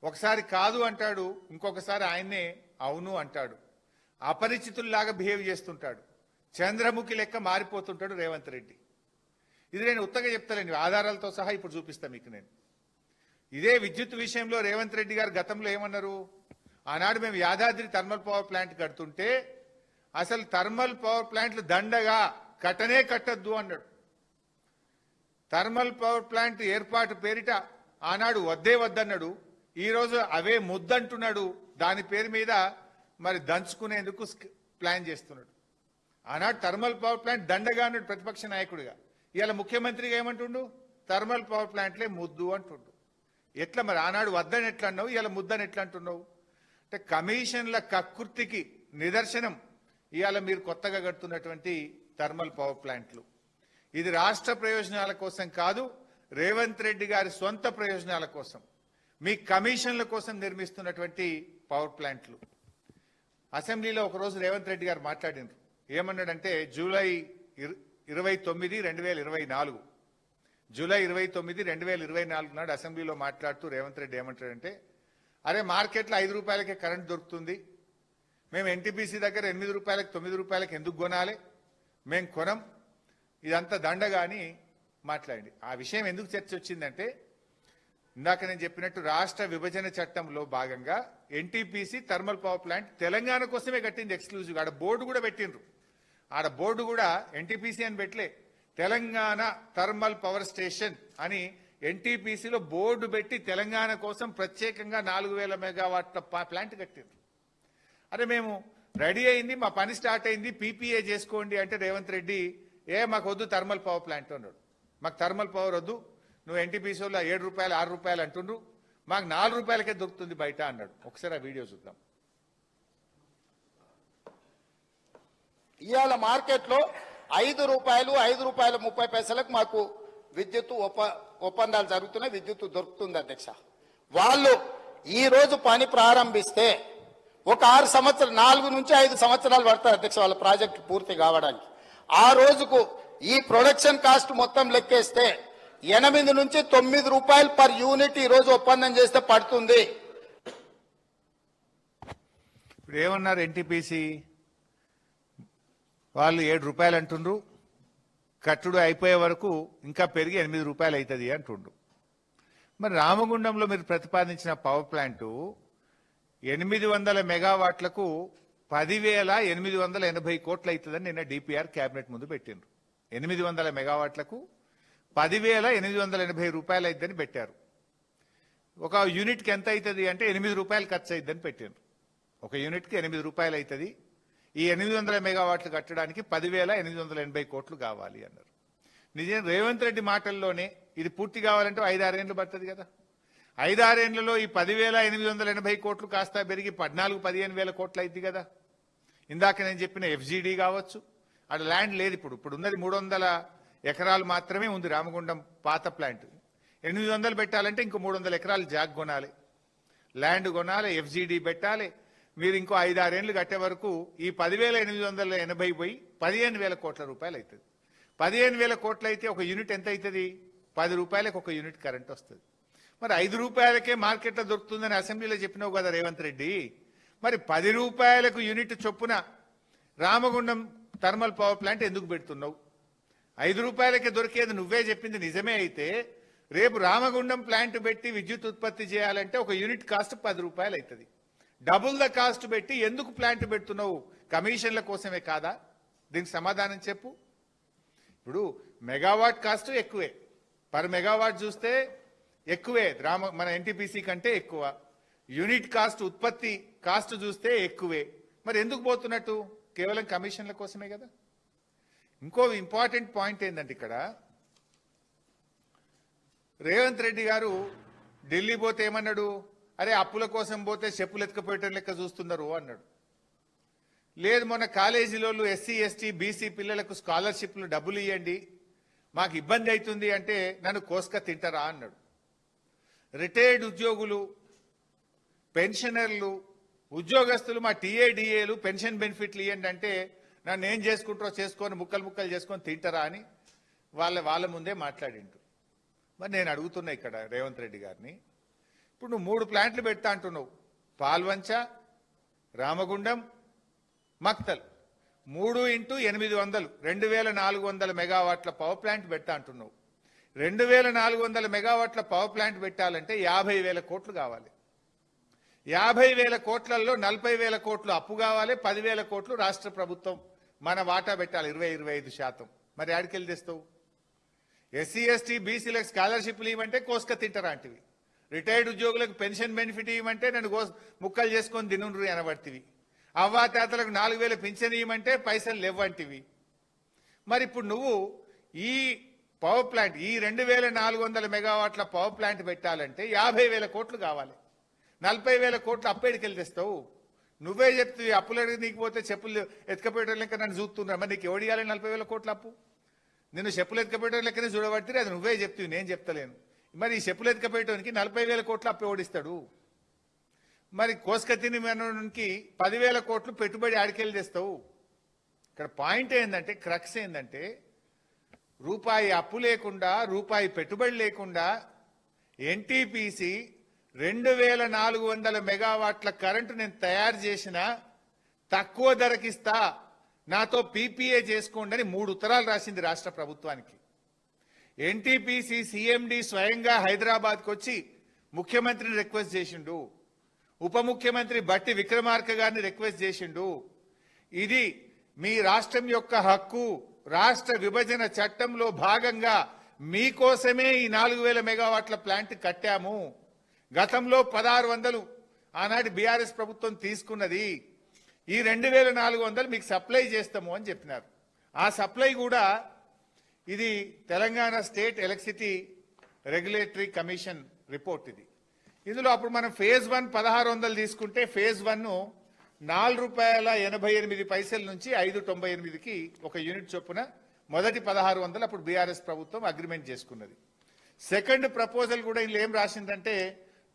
ఒకసారి కాదు అంటాడు, ఇంకొకసారి ఆయన్నే అవును అంటాడు. అపరిచితుల్లాగా బిహేవ్ చేస్తుంటాడు, చంద్రముఖి లెక్క మారిపోతుంటాడు రేవంత్ రెడ్డి. ఇది నేను ఉత్తగా చెప్తానండి, ఆధారాలతో సహా ఇప్పుడు చూపిస్తా మీకు నేను. ఇదే విద్యుత్ విషయంలో రేవంత్ రెడ్డి గారు గతంలో ఏమన్నారు, ఆనాడు మేము యాదాద్రి థర్మల్ పవర్ ప్లాంట్ కడుతుంటే అసలు థర్మల్ పవర్ ప్లాంట్లు దండగా కట్టనే కట్టద్దు అన్నాడు. థర్మల్ పవర్ ప్లాంట్ ఏర్పాటు పేరిట ఆనాడు వద్దే వద్దన్నాడు, ఈరోజు అవే ముద్దంటున్నాడు. దాని పేరు మీద మరి దంచుకునేందుకు ప్లాన్ చేస్తున్నాడు. ఆనాడు థర్మల్ పవర్ ప్లాంట్ దండగా అన్నాడు ప్రతిపక్ష నాయకుడిగా, ఇవాళ ముఖ్యమంత్రిగా ఏమంటుండు, థర్మల్ పవర్ ప్లాంట్లే ముద్దు అంటుండు. ఎట్లా మరి ఆనాడు వద్దని ఎట్లా అన్నావు, ఇవాళ ముద్దని ఎట్లా అంటున్నావు? అంటే కమిషన్ల కక్కుర్తికి నిదర్శనం ఇవాళ మీరు కొత్తగా కడుతున్నటువంటి థర్మల్ పవర్ ప్లాంట్లు. ఇది రాష్ట్ర ప్రయోజనాల కోసం కాదు, రేవంత్ రెడ్డి గారి సొంత ప్రయోజనాల కోసం, మీ కమిషన్ల కోసం నిర్మిస్తున్నటువంటి పవర్ ప్లాంట్లు. అసెంబ్లీలో ఒకరోజు రేవంత్ రెడ్డి గారు మాట్లాడినారు, ఏమన్నాడంటే జూలై 29, 2024 జూలై 29, 2024 నాడు అసెంబ్లీలో మాట్లాడుతూ రేవంత్ రెడ్డి ఏమంటాడంటే, అరే మార్కెట్లో 5 రూపాయలకే కరెంట్ దొరుకుతుంది, మేము ఎన్టీపీసీ దగ్గర 8 రూపాయలకు 9 రూపాయలకు ఎందుకు కొనాలి, మేము కొనం, ఇదంతా దండగా అని మాట్లాడండి. ఆ విషయం ఎందుకు చర్చ వచ్చిందంటే, ఇందాక నేను చెప్పినట్టు రాష్ట్ర విభజన చట్టంలో భాగంగా NTPC thermal power plant Telangana కోసమే కట్టింది ఎక్స్క్లూజివ్. ఆడ బోర్డు కూడా పెట్టిండ్రు, ఆడ బోర్డు కూడా ఎన్టీపీసీ అని పెట్టలే, తెలంగాణ థర్మల్ పవర్ స్టేషన్ అని ఎన్టీపీసీలో బోర్డు పెట్టి తెలంగాణ కోసం ప్రత్యేకంగా 4,000 మెగావాట్ల ప్లాంట్ కట్టిండ్రు. అరే మేము రెడీ అయింది, మా పని స్టార్ట్ అయింది, పీపీఏ చేసుకోండి అంటే రేవంత్ రెడ్డి మాకు వద్దు థర్మల్ పవర్ ప్లాంట్ అన్నాడు. మాకు థర్మల్ పవర్ వద్దు, నువ్వు ఎన్టీపీసీలో 7 రూపాయలు 6 రూపాయలు అంటుండ్రు, మాకు 4 రూపాయలకే దొరుకుతుంది బయట అన్నాడు. ఒకసారి ఆ వీడియో చూద్దాం. ఇవాళ మార్కెట్లో 5 రూపాయలు 5 రూపాయల 30 మాకు విద్యుత్ ఒప్పందాలు జరుగుతున్నాయి, విద్యుత్ దొరుకుతుంది అధ్యక్ష. వాళ్ళు ఈ రోజు పని ప్రారంభిస్తే ఒక 6 సంవత్సరాలు 4 నుంచి 5 సంవత్సరాలు పడతారు అధ్యక్ష వాళ్ళ ప్రాజెక్టు పూర్తి కావడానికి. ఆ రోజుకు ఈ ప్రొడక్షన్ కాస్ట్ మొత్తం లెక్కేస్తే 8 నుంచి 9 రూపాయలు పర్ యూనిట్ ఈ రోజు ఒప్పందం చేస్తే పడుతుంది. ఇప్పుడు ఏమన్నారు ఎన్టీపీసీ వాళ్ళు 7 రూపాయలు అంటుండ్రు, కట్టుడు అయిపోయే వరకు ఇంకా పెరిగి 8 రూపాయలు అవుతుంది అంటుండు. మరి రామగుండంలో మీరు ప్రతిపాదించిన పవర్ ప్లాంటు 800 మెగావాట్లకు 10,880 కోట్లు అవుతుందని నిన్న డిపిఆర్ కేబినెట్ ముందు పెట్టిండ్రు. 800 మెగావాట్లకు 10,880 రూపాయలు అవుతుందని పెట్టారు. ఒక యూనిట్కి ఎంత అవుతుంది అంటే 8 రూపాయలు ఖర్చు అవుతుందని పెట్టిండ్రు. ఒక యూనిట్కి 8 రూపాయలు అవుతుంది. ఈ 800 మెగావాట్లు కట్టడానికి 10,880 కోట్లు కావాలి అన్నారు. నిజం రేవంత్ రెడ్డి మాటల్లోనే ఇది పూర్తి కావాలంటే 5-6 ఏళ్ళు పడుతుంది కదా. 5-6 ఏళ్లలో ఈ 10,880 కోట్లు కాస్త పెరిగి 14-15 వేల కోట్లు అయింది కదా. ఇందాక నేను చెప్పిన ఎఫ్జిడి కావచ్చు, అక్కడ ల్యాండ్ లేదు. ఇప్పుడు ఉన్నది 300 ఎకరాలు మాత్రమే ఉంది రామగుండం పాత ప్లాంట్. 800 పెట్టాలంటే ఇంకో 300 ఎకరాలు జాగ్ కొనాలి, ల్యాండ్ కొనాలి, ఎఫ్జిడి పెట్టాలి. మీరు ఇంకో 5-6 ఏళ్ళు కట్టే వరకు ఈ 10,880 పోయి 15,000 కోట్ల రూపాయలు అవుతుంది. 15,000 కోట్లు అయితే ఒక యూనిట్ ఎంత అవుతుంది? 10 రూపాయలకు ఒక యూనిట్ కరెంట్ వస్తుంది. మరి 5 రూపాయలకే మార్కెట్లో దొరుకుతుందని అసెంబ్లీలో చెప్పినావు కదా రేవంత్ రెడ్డి. మరి 10 రూపాయలకు యూనిట్ చొప్పున రామగుండం థర్మల్ పవర్ ప్లాంట్ ఎందుకు పెడుతున్నావు? 5 రూపాయలకే దొరికేది నువ్వే చెప్పింది నిజమే అయితే రేపు రామగుండం ప్లాంట్ పెట్టి విద్యుత్ ఉత్పత్తి చేయాలంటే ఒక యూనిట్ కాస్ట్ 10 రూపాయలు అవుతుంది. డబుల్ ద కాస్ట్ పెట్టి ఎందుకు ప్లాంట్ పెడుతున్నావు? కమిషన్ల కోసమే కాదా? దీనికి సమాధానం చెప్పు. ఇప్పుడు మెగావాట్ కాస్ట్ ఎక్కువే, పర్ మెగావాట్ చూస్తే ఎక్కువే, మన ఎన్టీపీసీ కంటే ఎక్కువ. యూనిట్ కాస్ట్ ఉత్పత్తి కాస్ట్ చూస్తే ఎక్కువే. మరి ఎందుకు పోతున్నట్టు? కేవలం కమిషన్ల కోసమే కదా. ఇంకో ఇంపార్టెంట్ పాయింట్ ఏంటంటే ఇక్కడ రేవంత్ రెడ్డి గారు ఢిల్లీ పోతే ఏమన్నాడు? అరే అప్పుల కోసం పోతే చెప్పులు ఎత్తుకపోయటం లెక్క చూస్తున్నారు అన్నాడు. లేదు, మొన్న కాలేజీలో ఎస్సీ ఎస్టీ బీసీ పిల్లలకు స్కాలర్షిప్లు డబ్బులు ఇవ్వండి, మాకు ఇబ్బంది అవుతుంది అంటే నన్ను కోసుక తింటారా అన్నాడు. రిటైర్డ్ ఉద్యోగులు, పెన్షనర్లు, ఉద్యోగస్తులు మా టీఏడిఏలు పెన్షన్ బెనిఫిట్లు ఇవ్వండి అంటే నన్ను ఏం చేసుకుంటారో చేసుకొని ముక్కలు చేసుకొని తింటారా అని వాళ్ళ ముందే మాట్లాడిండు. మరి నేను అడుగుతున్నా ఇక్కడ రేవంత్ రెడ్డి గారిని, ఇప్పుడు నువ్వు 3 ప్లాంట్లు పెడతా అంటున్నావు, పాల్వంచ, రామగుండం, మక్తల్, 3 × 800 2,400 మెగావాట్ల పవర్ ప్లాంట్ పెడతా అంటున్నావు. 2,400 మెగావాట్ల పవర్ ప్లాంట్ పెట్టాలంటే 50,000 కోట్లు కావాలి. 50,000 కోట్లలో 40,000 కోట్లు అప్పు కావాలి, 10,000 కోట్లు రాష్ట్ర ప్రభుత్వం మన వాటా పెట్టాలి, 20-25%. మరి ఆడికెళ్ళి తెస్తావు? ఎస్సీ ఎస్టీ బీసీలకు స్కాలర్షిప్లు ఇవ్వమంటే కోసుక తింటారాంటివి, రిటైర్డ్ ఉద్యోగులకు పెన్షన్ బెనిఫిట్ ఇవ్వమంటే నన్ను ముక్కలు చేసుకొని తినుండ్రు అనబడితివి, అవ్వాతాతలకు 4,000 పింఛన్ ఇవ్వమంటే పైసలు లేవంటివి. మరి ఇప్పుడు నువ్వు ఈ పవర్ ప్లాంట్, ఈ 2,400 మెగావాట్ల పవర్ ప్లాంట్ పెట్టాలంటే 50,000 కోట్లు కావాలి. 40,000 కోట్లు అప్పేడికెళ్ళి తెస్తావు? నువ్వే చెప్తావు అప్పులు అడిగి నీకు పోతే చెప్పులు ఎత్తుకపోయడం లెక్క నన్ను చూస్తున్నా. మరి నీకు ఎవడియాలి 40,000 కోట్ల అప్పు? నిన్ను చెప్పులు ఎత్తుకపోయడం లెక్కనే చూడబడితే అది నువ్వే చెప్తావు, నేను చెప్తలేను. మరి ఈ చెప్పులు ఎత్తుకపోయడానికి 40,000 కోట్లు అప్పు ఓడిస్తాడు. మరి కోసుకత్తిని మనకి 10,000 కోట్లు పెట్టుబడి ఆడికెళ్ళి తెస్తావు. ఇక్కడ పాయింట్ ఏంటంటే, క్రక్స్ ఏంటంటే, రూపాయి అప్పు లేకుండా, రూపాయి పెట్టుబడి లేకుండా ఎన్టీపీసీ 2,400 మెగావాట్ల కరెంటు నేను తయారు చేసిన తక్కువ ధరకిస్తా, నాతో పీపీఏ చేసుకోండి అని 3 ఉత్తరాలు రాసింది రాష్ట్ర ప్రభుత్వానికి. ఎన్టీపీసీ సీఎండీ స్వయంగా హైదరాబాద్కు వచ్చి ముఖ్యమంత్రిని రిక్వెస్ట్ చేసిండు, ఉప ముఖ్యమంత్రి బట్టి విక్రమార్క గారిని రిక్వెస్ట్ చేసిండు. ఇది మీ రాష్ట్రం యొక్క హక్కు, రాష్ట్ర విభజన చట్టంలో భాగంగా మీకోసమే ఈ 4,000 మెగావాట్ల ప్లాంట్ కట్టాము. గతంలో 1,600 ఆనాటి బీఆర్ఎస్ ప్రభుత్వం తీసుకున్నది, ఈ 2,400 మీకు సప్లై చేస్తాము అని చెప్పినారు. ఆ సప్లై కూడా ఇది Telangana state electricity regulatory commission report. ఇది ఇందులో అప్పుడు మనం ఫేజ్ 1 1,600 తీసుకుంటే ఫేజ్ 1 ₹4.88 నుంచి 5.98కి ఒక యూనిట్ చొప్పున మొదటి 1,600 అప్పుడు బీఆర్ఎస్ ప్రభుత్వం అగ్రిమెంట్ చేసుకున్నది. సెకండ్ ప్రపోజల్ కూడా ఇందులో ఏం రాసిందంటే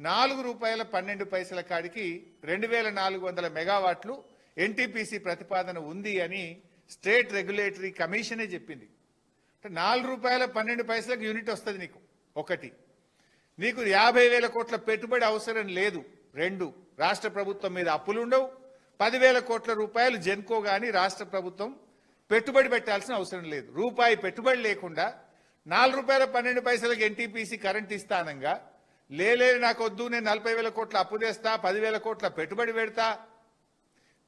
₹4.12 కాడికి 2,400 మెగావాట్లు ఎన్టీపీసీ ప్రతిపాదన ఉంది అని స్టేట్ రెగ్యులేటరీ కమిషనే చెప్పింది. అంటే ₹4.12 యూనిట్ వస్తుంది నీకు. ఒకటి, నీకు 50,000 కోట్ల పెట్టుబడి అవసరం లేదు. 2, రాష్ట్ర ప్రభుత్వం మీద అప్పులుండవు. 10,000 కోట్ల రూపాయలు జెన్కో గాని రాష్ట్ర ప్రభుత్వం పెట్టుబడి పెట్టాల్సిన అవసరం లేదు. రూపాయి పెట్టుబడి లేకుండా ₹4.12 ఎన్టీపీసీ కరెంట్ ఇస్తానంగా నాకు వద్దు, నేను 40,000 కోట్ల అప్పు తెస్తా, 10,000 కోట్ల పెట్టుబడి పెడతా,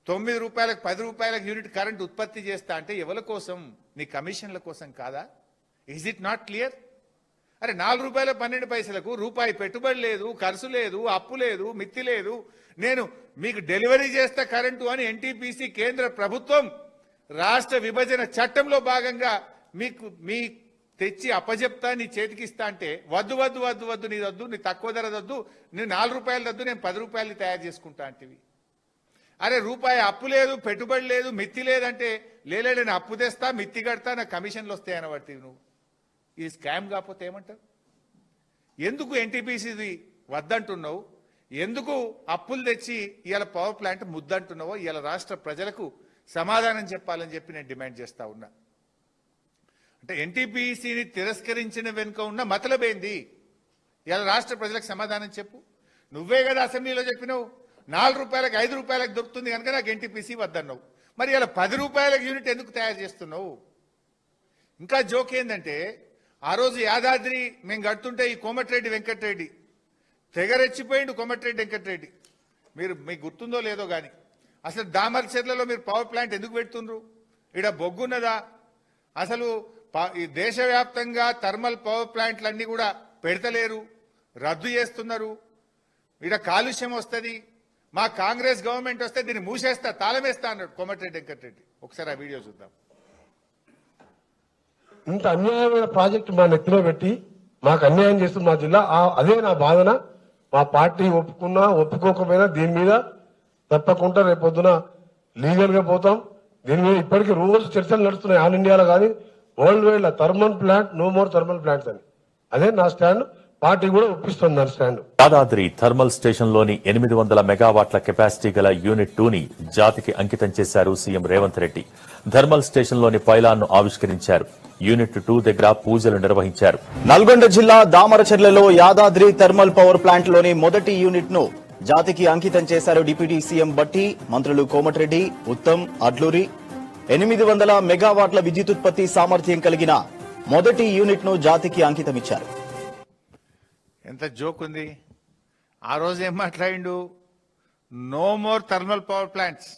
₹9 ₹10 యూనిట్ కరెంట్ ఉత్పత్తి చేస్తా అంటే ఎవరి కోసం? నీ కమిషన్ల కోసం కాదా? Is it not clear? అరే ₹4.12 రూపాయి పెట్టుబడి లేదు, ఖర్చు లేదు, అప్పు లేదు, మిత్తి లేదు, నేను మీకు డెలివరీ చేస్తా కరెంటు అని ఎన్టీపీసీ కేంద్ర ప్రభుత్వం రాష్ట్ర విభజన చట్టంలో భాగంగా మీ తెచ్చి అప్పజెప్తా, నీ చేతికిస్తా అంటే వద్దు వద్దు వద్దు వద్దు, నీ వద్దు, నీ తక్కువ ధర వద్దు, నేను ₹4 వద్దు, నేను ₹10 తయారు చేసుకుంటా అంటివి. అరే రూపాయి అప్పు లేదు, పెట్టుబడి లేదు, మిత్తి లేదంటే నేను అప్పు తెస్తా, మిత్తి కడతా, నా కమిషన్లు వస్తాయని పడుతుంది. నువ్వు ఇది స్కామ్ కాకపోతే ఏమంటావు? ఎందుకు ఎన్టీపీసీది వద్దంటున్నావు? ఎందుకు అప్పులు తెచ్చి ఇవాళ పవర్ ప్లాంట్ ముద్దంటున్నావో ఇవాళ రాష్ట్ర ప్రజలకు సమాధానం చెప్పాలని చెప్పి నేను డిమాండ్ చేస్తా ఉన్నా. అంటే ఎన్టీపీసీని తిరస్కరించిన వెనుక ఉన్న మతలబేంది? ఇవాళ రాష్ట్ర ప్రజలకు సమాధానం చెప్పు. నువ్వే కదా అసెంబ్లీలో చెప్పినావు ₹4 ₹5 దొరుకుతుంది కనుక నాకు ఎన్టీపీసీ వద్దన్నావు. మరి ఇలా ₹10 యూనిట్ ఎందుకు తయారు చేస్తున్నావు? ఇంకా జోక్ ఏంటంటే ఆ రోజు యాదాద్రి మేము కడుతుంటే ఈ కోమటిరెడ్డి వెంకటరెడ్డి తెగరెచ్చిపోయిండు. కోమటిరెడ్డి వెంకటరెడ్డి మీకు గుర్తుందో లేదో కానీ అసలు దామర్చెర్లలో మీరు పవర్ ప్లాంట్ ఎందుకు పెడుతుండ్రు? ఇక్కడ బొగ్గున్నదా? అసలు ఈ దేశవ్యాప్తంగా థర్మల్ పవర్ ప్లాంట్లన్నీ కూడా పెడతలేరు, రద్దు చేస్తున్నారు. ఇక్కడ కాలుష్యం వస్తుంది, మా కాంగ్రెస్ గవర్నమెంట్ వస్తే దీన్ని మూసేస్తా, తాళమేస్తా అన్నాడు కోమటిరెడ్డి వెంకటరెడ్డి. ఒకసారి ఆ వీడియో చూద్దాం. ఇంత అన్యాయమైన ప్రాజెక్టు మా నెత్తిలో పెట్టి మాకు అన్యాయం చేస్తుంది మా జిల్లా. అదే నా బాధన. మా పార్టీ ఒప్పుకున్నా ఒప్పుకోకపోయినా దీని మీద తప్పకుండా రేపొద్దున లీగల్ గా పోతాం. దీని మీద ఇప్పటికీ రోజు చర్చలు నడుస్తున్నాయి ఆల్ ఇండియాలో కానీ world wide. Thermal plant, no more thermal plants అని. అదే నా స్టాండ్. పార్టీ కూడా ఒప్పిస్తుంది నా స్టాండ్. యాదాద్రి థర్మల్ స్టేషన్ లోని 800 మెగావాట్ల కెపాసిటీ గల యూనిట్ 2ని జాతికి అంకితం చేశారు CM Revanth Reddy. Thermal station లోని పైలాన్ను ఆవిష్కరించారు. యూనిట్ 2 దగ్గర పూజలు నిర్వహించారు. నల్గొండ జిల్లా దామరచెర్లలో యాదాద్రి థర్మల్ పవర్ ప్లాంట్ లోని మొదటి యూనిట్ ను జాతికి అంకితం చేశారు డిప్యూటీ సీఎం బట్టి, మంత్రులు కోమటిరెడ్డి, ఉత్తమ్, అడ్లూరి. 800 మెగావాట్ల విద్యుతుత్పత్తి సామర్థ్యం కలిగిన మొదటి యూనిట్ ను జాతికి అంకితమిచ్చారు. ఎంత జోక్ ఉంది. ఆ రోజు ఏం మాట్లాడిండు? No more thermal power plants,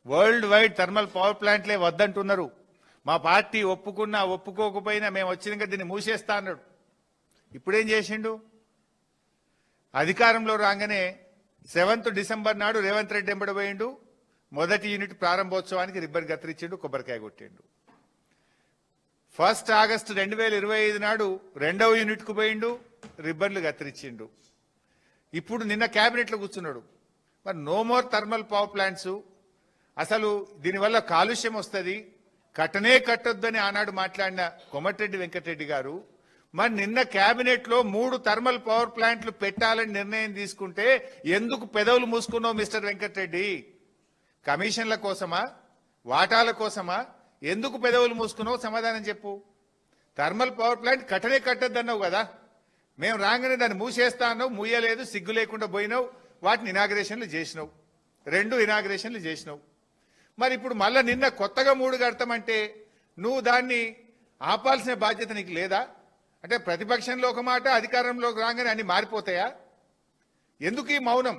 world wide thermal power ప్లాంట్లే వద్దంటున్నారు. మా పార్టీ ఒప్పుకున్నా ఒప్పుకోకపోయినా మేము వచ్చినాక దీన్ని మూసేస్తా అన్నాడు. ఇప్పుడేం చేసిండు? అధికారంలో రాగానే 7th డిసెంబర్ నాడు రేవంత్ రెడ్డి ఎంబడబోయిండు. మొదటి యూనిట్ ప్రారంభోత్సవానికి రిబ్బన్ కత్తిరించిండు, కొబ్బరికాయ కొట్టిండు. 1 ఆగస్టు 2025 నాడు 2వ యూనిట్ కు పోయిండు, రిబ్బన్లు కత్తిరించిండు. ఇప్పుడు నిన్న కేబినెట్ లో కూర్చున్నాడు. మరి no more thermal power plants, అసలు దీనివల్ల కాలుష్యం వస్తుంది, కట్టనే కట్టొద్దని ఆనాడు మాట్లాడిన కోమటిరెడ్డి వెంకటరెడ్డి గారు మరి నిన్న కేబినెట్ లో 3 థర్మల్ పవర్ ప్లాంట్లు పెట్టాలని నిర్ణయం తీసుకుంటే ఎందుకు పెదవులు మూసుకున్నావు మిస్టర్ వెంకటరెడ్డి? కమిషన్ల కోసమా, వాటాల కోసమా? ఎందుకు పెదవులు మూసుకున్నావు? సమాధానం చెప్పు. థర్మల్ పవర్ ప్లాంట్ కట్టనే కట్టొద్దన్నావు కదా, మేము రాగానే దాన్ని మూసేస్తా అన్నావు, మూయలేదు, సిగ్గు లేకుండా పోయినావు, వాటిని ఇనాగ్రేషన్లు చేసినావు, 2 ఇనాగ్రేషన్లు చేసినావు. మరి ఇప్పుడు మళ్ళా నిన్న కొత్తగా 3 కడతామంటే నువ్వు దాన్ని ఆపాల్సిన బాధ్యత నీకు లేదా? అంటే ప్రతిపక్షంలో ఒక మాట, అధికారంలోకి రాగానే అన్ని మారిపోతాయా? ఎందుకు ఈ మౌనం?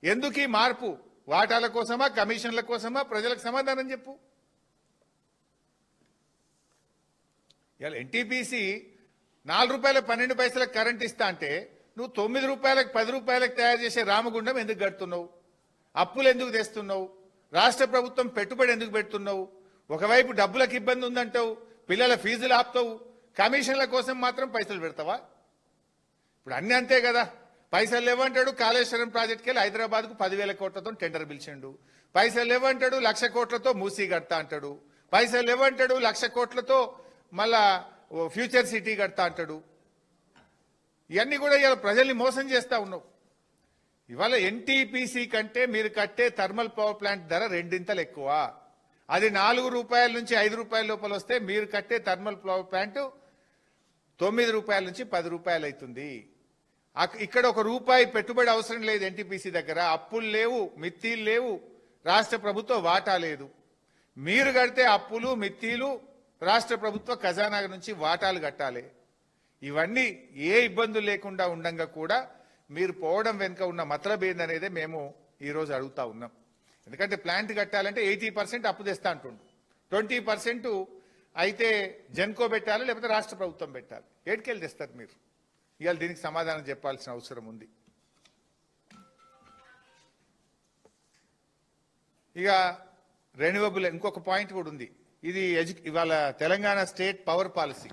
ఎందుకు ఈ మార్పు? వాటాల కోసమా, కమిషన్ల కోసమా? ప్రజలకు సమాధానం చెప్పు. ఇలా ఎన్టీపీసీ ₹4.12 కరెంట్ ఇస్తా అంటే నువ్వు ₹9 ₹10 తయారు చేసే రామగుండం ఎందుకు కడుతున్నావు? అప్పులు ఎందుకు తెస్తున్నావు? రాష్ట్ర ప్రభుత్వం పెట్టుబడి ఎందుకు పెడుతున్నావు? ఒకవైపు డబ్బులకు ఇబ్బంది ఉందంటావు, పిల్లల ఫీజులు ఆపుతావు, కమిషన్ల కోసం మాత్రం పైసలు పెడతావా? ఇప్పుడు అన్ని అంతే కదా. పైసలు లేవంటాడు, కాళేశ్వరం ప్రాజెక్టుకి వెళ్ళి హైదరాబాద్కు 10,000 కోట్లతో టెండర్ పిలిచిండు. పైసలు లేవంటాడు, 1,00,000 కోట్లతో మూసీ కడతా అంటాడు. పైసలు లేవంటాడు, 1,00,000 కోట్లతో మళ్ళా ఫ్యూచర్ సిటీ కడతా అంటాడు. ఇవన్నీ కూడా ఇవాళ ప్రజల్ని మోసం చేస్తా ఉన్నావు. ఇవాళ ఎన్టీపీసీ కంటే మీరు కట్టే థర్మల్ పవర్ ప్లాంట్ ధర 2 ఇంతలు ఎక్కువ. అది ₹4 నుంచి ₹5 లోపల వస్తే మీరు కట్టే థర్మల్ పవర్ ప్లాంట్ ₹9 నుంచి ₹10 అవుతుంది. ఇక్కడ ₹1 పెట్టుబడి అవసరం లేదు. ఎన్టీపీసీ దగ్గర అప్పులు లేవు, మిత్తీలు లేవు, రాష్ట్ర ప్రభుత్వ వాటా లేదు. మీరు కడితే అప్పులు మిత్తీలు రాష్ట్ర ప్రభుత్వ ఖజానా నుంచి వాటాలు కట్టాలి. ఇవన్నీ ఏ ఇబ్బందులు లేకుండా ఉండంగా కూడా మీరు పోవడం వెనుక ఉన్న మతలబ్ ఏందనేదే మేము ఈరోజు అడుగుతా ఉన్నాం. ఎందుకంటే ప్లాంట్ కట్టాలంటే 80% అప్పు తెస్తా అంటుండు, 20% అయితే జెన్కో పెట్టాలి, లేకపోతే రాష్ట్ర ప్రభుత్వం పెట్టాలి. ఏటికెళ్ళి తెస్తారు మీరు? ఇవాళ దీనికి సమాధానం చెప్పాల్సిన అవసరం ఉంది. ఇక రెన్యూవబుల్ ఇంకొక పాయింట్ కూడా ఉంది. ఇది ఇవాళ తెలంగాణ స్టేట్ పవర్ పాలసీ.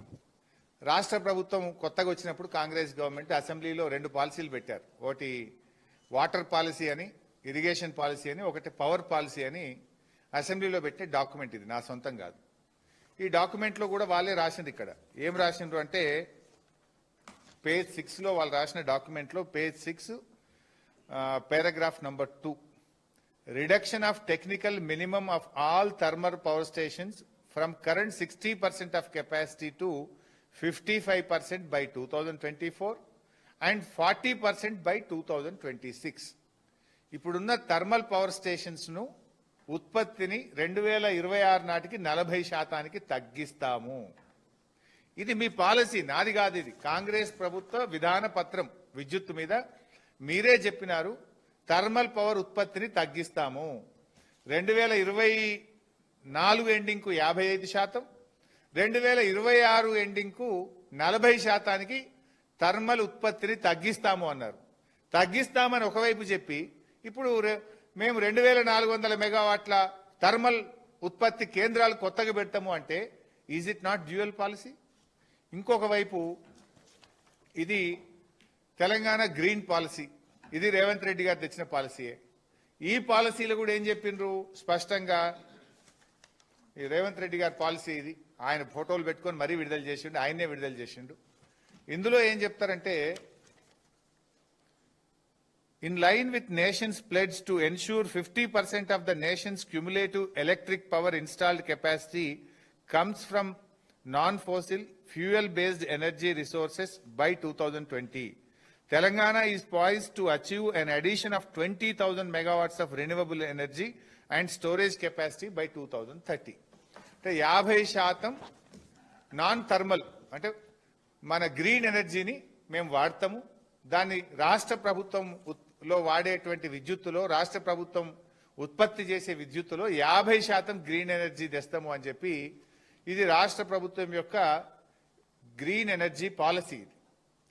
రాష్ట్ర ప్రభుత్వం కొత్తగా వచ్చినప్పుడు కాంగ్రెస్ గవర్నమెంట్ అసెంబ్లీలో 2 పాలసీలు పెట్టారు. ఒకటి వాటర్ పాలసీ అని, ఇరిగేషన్ పాలసీ అని, ఒకటి పవర్ పాలసీ అని అసెంబ్లీలో పెట్టే డాక్యుమెంట్. ఇది నా సొంతం కాదు. ఈ డాక్యుమెంట్లో కూడా వాళ్ళే రాసింది. ఇక్కడ ఏం రాసిండ్రు అంటే పేజ్ 6లో వాళ్ళు రాసిన డాక్యుమెంట్లో page 6 paragraph number 2, reduction of technical minimum of all thermal power stations from current 60% of capacity to 55% by 2024 and 40% by 2026. ఇప్పుడున్న థర్మల్ పవర్ స్టేషన్స్ ను ఉత్పత్తిని 2026 నాటికి 40% తగ్గిస్తాము. ఇది మీ పాలసీ, నాది కాదు. ఇది కాంగ్రెస్ ప్రభుత్వ విధాన పత్రం. విద్యుత్ మీద మీరే చెప్పినారు థర్మల్ పవర్ ఉత్పత్తిని తగ్గిస్తాము. 2024 ఎండింగ్ కు 55%, 2026 ఎండింగ్ కు 40% థర్మల్ ఉత్పత్తిని తగ్గిస్తాము అన్నారు. తగ్గిస్తామని ఒకవైపు చెప్పి ఇప్పుడు మేము 2400 మెగావాట్ల థర్మల్ ఉత్పత్తి కేంద్రాలు కొత్తగా పెడతాము అంటే is it not dual policy? ఇంకొక వైపు ఇది తెలంగాణ గ్రీన్ పాలసీ. ఇది రేవంత్ రెడ్డి గారు తెచ్చిన పాలసీయే. ఈ పాలసీలో కూడా ఏం చెప్పిండ్రు స్పష్టంగా? ఈ రేవంత్ రెడ్డి గారి పాలసీ ఇది. ఆయన ఫోటోలు పెట్టుకొని మరీ విడుదల చేసిండు, ఆయనే విడుదల చేసిండు. ఇందులో ఏం చెప్తారంటే, in line with nation's pledge to ensure 50% of the nation's cumulative electric power installed capacity comes from non-fossil fuel-based energy resources by 2020. Telangana is poised to achieve an addition of 20,000 megawatts of renewable energy and storage capacity by 2030. అంటే 50% non thermal అంటే మన green ఎనర్జీని మేము వాడతాము. దాన్ని రాష్ట్ర ప్రభుత్వంలో వాడేటువంటి విద్యుత్తులో, రాష్ట్ర ప్రభుత్వం ఉత్పత్తి చేసే విద్యుత్తులో 50% గ్రీన్ ఎనర్జీ తెస్తాము అని చెప్పి ఇది రాష్ట్ర ప్రభుత్వం యొక్క గ్రీన్ ఎనర్జీ పాలసీ. ఇది